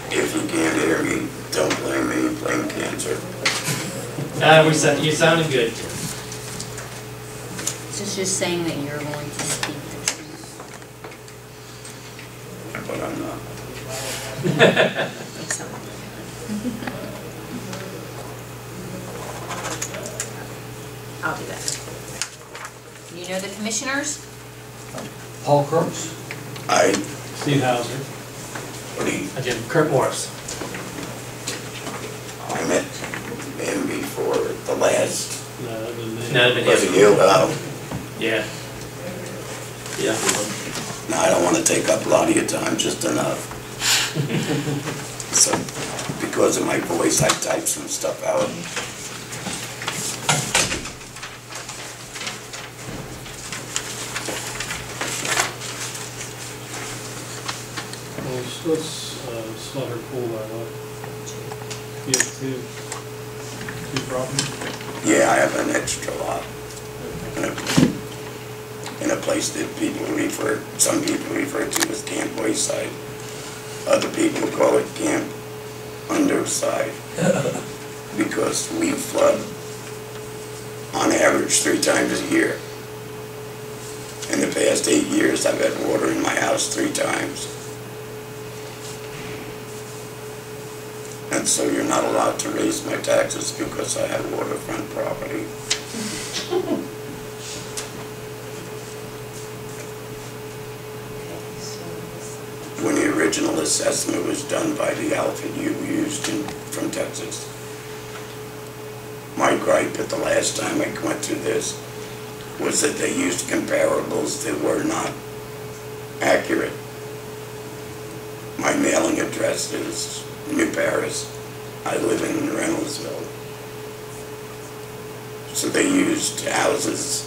If you can't hear me, don't blame me, blame cancer. You sounded good. So it's just saying that you're going to speak this But I'm not. I'll do that. You know the commissioners? Paul Crooks. Steve Hauser. Again, Kurt Morris. I met him before the last. No, that'd been Was it you? Oh. Yeah. Yeah. No, I don't want to take up a lot of your time, just enough. So, because of my voice, I type some stuff out. Let's let her pull that up. You have two properties? Yeah, I have an extra lot. In a place that some people refer to as Camp Wayside. Other people call it Camp Underside. Because we flood on average 3 times a year. In the past 8 years, I've had water in my house 3 times. And so you're not allowed to raise my taxes because I have waterfront property. When the original assessment was done by the outfit you used from Texas, my gripe at the last time I went through this was that they used comparables that were not accurate. My mailing address is New Paris. I live in Reynoldsville. So they used houses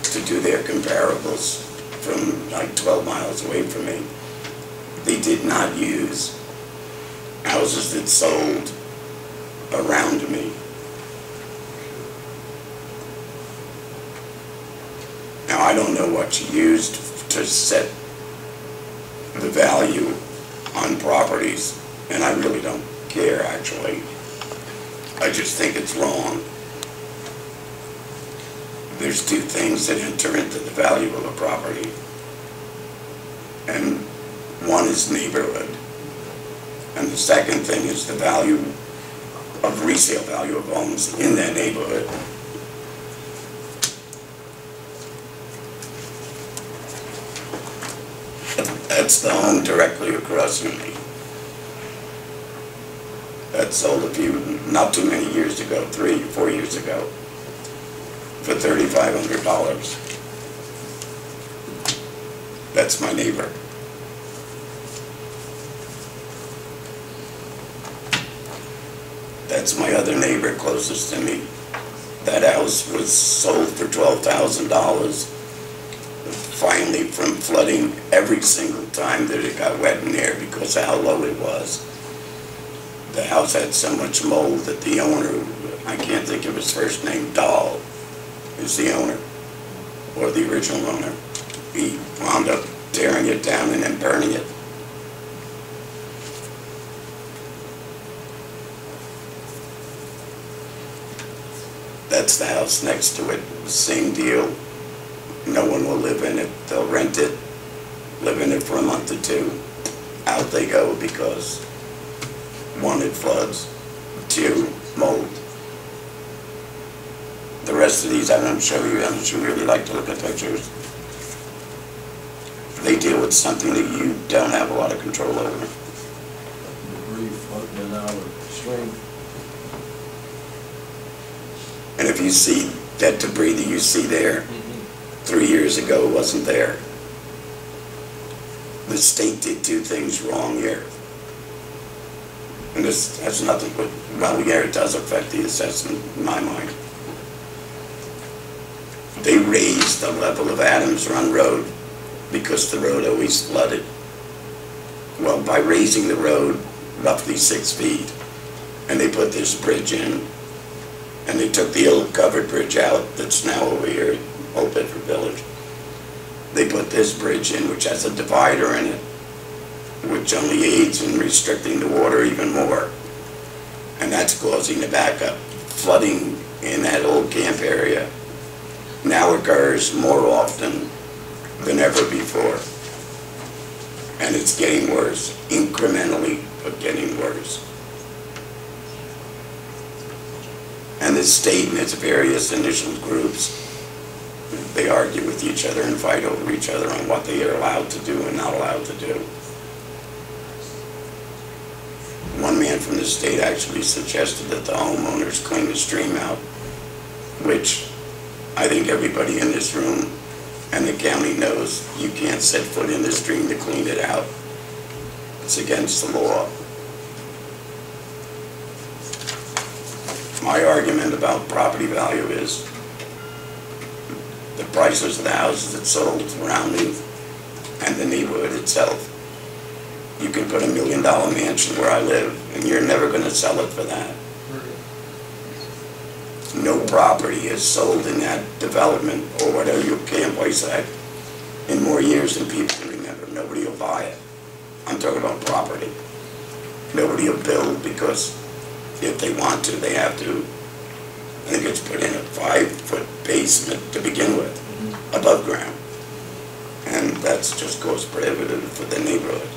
to do their comparables from like 12 miles away from me. They did not use houses that sold around me. Now I don't know what you used to set the value on properties, and I really don't care actually. I just think it's wrong. There's 2 things that enter into the value of a property, and one is neighborhood, and the second thing is the value of resale value of homes in that neighborhood. That's the home directly across from me. That sold a few, not too many years ago, 3 or 4 years ago, for $3,500. That's my neighbor. That's my other neighbor closest to me. That house was sold for $12,000. Finally, from flooding every single time that it got wet in there because of how low it was. The house had so much mold that the owner, I can't think of his first name, Dahl is the owner, or the original owner. He wound up tearing it down and then burning it. That's the house next to it, same deal. No one will live in it. They'll rent it, live in it for a month or 2. Out they go because 1, it floods, 2, mold. The rest of these I don't show you unless you really like to look at pictures. They deal with something that you don't have a lot of control over. Debris floating out of the stream. And if you see that debris that you see there, 3 years ago it wasn't there. The state did 2 things wrong here. And this has nothing but, well, yeah, it does affect the assessment in my mind. They raised the level of Adams Run Road because the road always flooded. Well, by raising the road roughly 6 feet, and they put this bridge in, and they took the old covered bridge out that's now over here at Old Bedford Village. They put this bridge in, which has a divider in it. which only aids in restricting the water even more. And that's causing the backup. Flooding in that old camp area now occurs more often than ever before. And it's getting worse, incrementally, but getting worse. And the state and its various initial groups, they argue with each other and fight over each other on what they are allowed to do and not allowed to do. One man from the state actually suggested that the homeowners clean the stream out, which I think everybody in this room and the county knows you can't set foot in the stream to clean it out. It's against the law. My argument about property value is the prices of the houses that sold around me and the neighborhood itself. You can put $1 million mansion where I live and you're never going to sell it for that. No property is sold in that development or whatever you can place that in more years than people can remember. Nobody will buy it. I'm talking about property. Nobody will build because if they want to, they have to. I think it's put in a 5-foot basement to begin with, above ground. And that's just cost prohibitive for the neighborhood.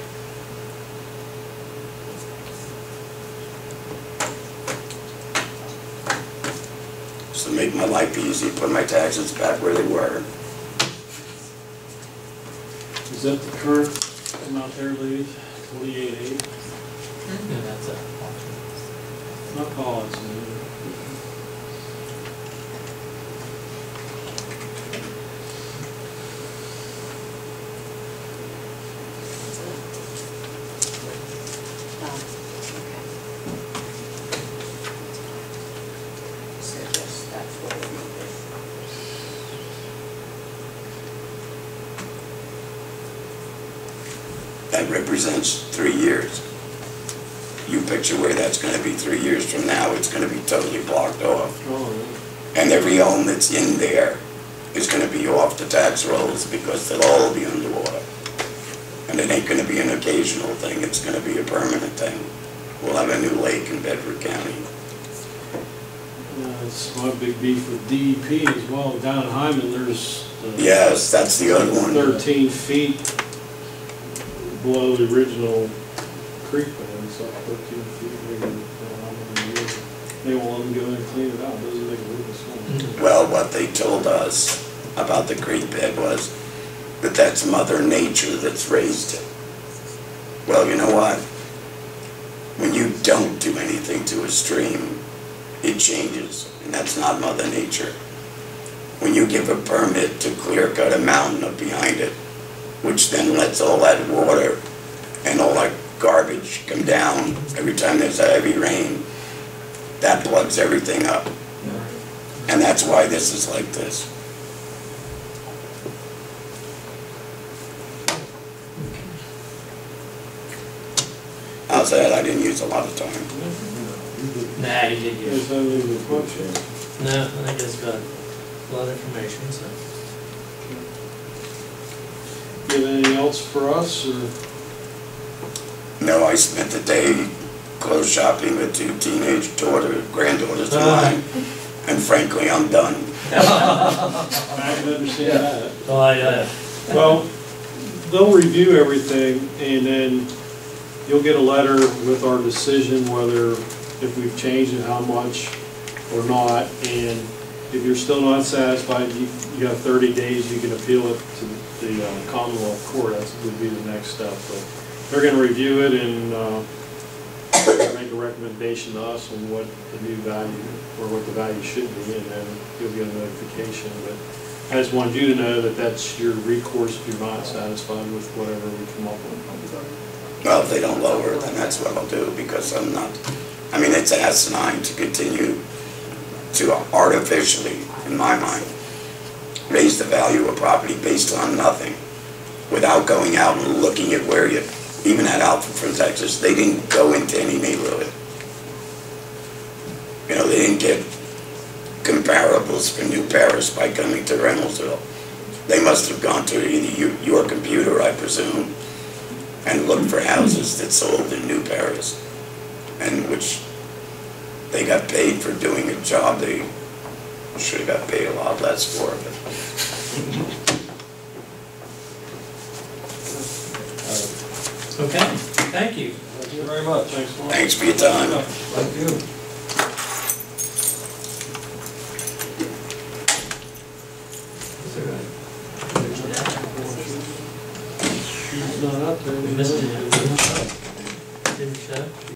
So to make my life easy, put my taxes back where they were. Is that the current amount there, ladies? 28.8? Yeah, that's it. Not pause. That represents 3 years. You picture where that's going to be 3 years from now. It's going to be totally blocked off. Oh, And every home that's in there is going to be off the tax rolls because they'll all be underwater. And it ain't going to be an occasional thing. It's going to be a permanent thing. We'll have a new lake in Bedford County. That's my big beef with DEP as well. Down in Hyman, there's Yes, that's the other one. 13 feet below the original creek bed. It's like 13 feet. They won't let them go in and clean it out. Doesn't make a little sense. Well, what they told us about the creek bed was that that's Mother Nature that's raised it. Well, you know what? When you don't do anything to a stream, it changes, and that's not Mother Nature. When you give a permit to clear cut a mountain up behind it, which then lets all that water and all that garbage come down every time there's a heavy rain, that plugs everything up. And that's why this is like this. How's that? I didn't use a lot of time. Nah, you did There's good. no legal question. No, I think it's got a lot of information, so. You have anything else for us, or? No, I spent the day clothes shopping with 2 teenage granddaughters of mine, and frankly, I'm done. I can understand that. Oh, yeah. Well, they'll review everything, and then you'll get a letter with our decision whether, if we've changed it, how much or not, and if you're still not satisfied, you have 30 days, you can appeal it to the Commonwealth Court. That would be the next step. But they're going to review it and make a recommendation to us on what the new value, or what the value should be, and then you'll get a notification. But I just wanted you to know that that's your recourse if you're not satisfied with whatever we come up with. Well, if they don't lower it, then that's what I'll do, because I'm not, I mean, it's asinine to continue to artificially, in my mind, raise the value of property based on nothing, without going out and looking at where you, even at Alfred from Texas, they didn't go into any neighborhood. You know, they didn't get comparables for New Paris by coming to Reynoldsville. They must have gone to either your computer, I presume, and looked for houses that sold in New Paris, and which they got paid for doing a job they should have got paid a lot less for. Okay, thank you. Thank you very much. Thanks a lot. Thanks for your time. Thank you. She's not up there. We missed it.